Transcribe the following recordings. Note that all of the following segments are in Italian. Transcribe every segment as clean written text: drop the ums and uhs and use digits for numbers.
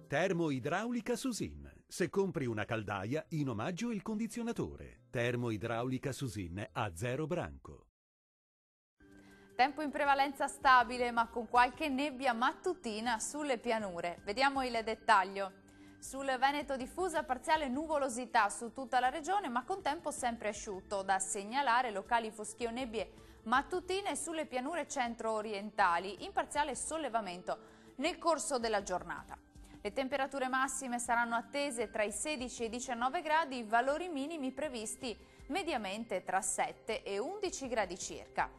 Termoidraulica Susin. Se compri una caldaia, in omaggio il condizionatore. Termoidraulica Susin a 0 branco. Tempo in prevalenza stabile, ma con qualche nebbia mattutina sulle pianure. Vediamo il dettaglio. Sul Veneto diffusa parziale nuvolosità su tutta la regione, ma con tempo sempre asciutto. Da segnalare locali foschi o nebbie mattutine sulle pianure centro-orientali, in parziale sollevamento nel corso della giornata. Le temperature massime saranno attese tra i 16 e i 19 gradi, valori minimi previsti mediamente tra 7 e 11 gradi circa.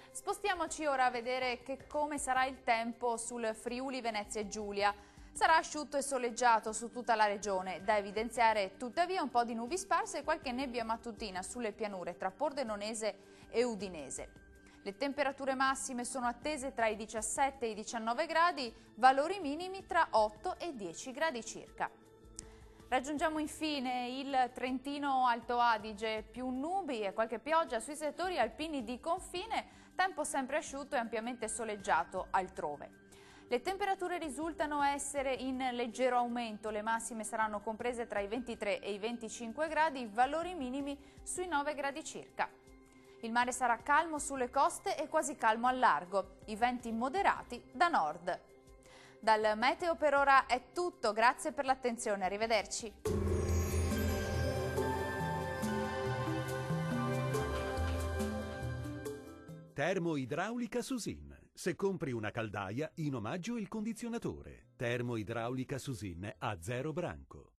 Spostiamoci ora a vedere come sarà il tempo sul Friuli Venezia e Giulia. Sarà asciutto e soleggiato su tutta la regione, da evidenziare tuttavia un po' di nubi sparse e qualche nebbia mattutina sulle pianure tra Pordenonese e Udinese. Le temperature massime sono attese tra i 17 e i 19 gradi, valori minimi tra 8 e 10 gradi circa. Raggiungiamo infine il Trentino Alto Adige, più nubi e qualche pioggia sui settori alpini di confine, tempo sempre asciutto e ampiamente soleggiato altrove. Le temperature risultano essere in leggero aumento, le massime saranno comprese tra i 23 e i 25 gradi, valori minimi sui 9 gradi circa. Il mare sarà calmo sulle coste e quasi calmo al largo, i venti moderati da nord. Dal meteo per ora è tutto, grazie per l'attenzione, arrivederci. Termoidraulica Susin. Se compri una caldaia, in omaggio il condizionatore. Termoidraulica Susin a 0 branco.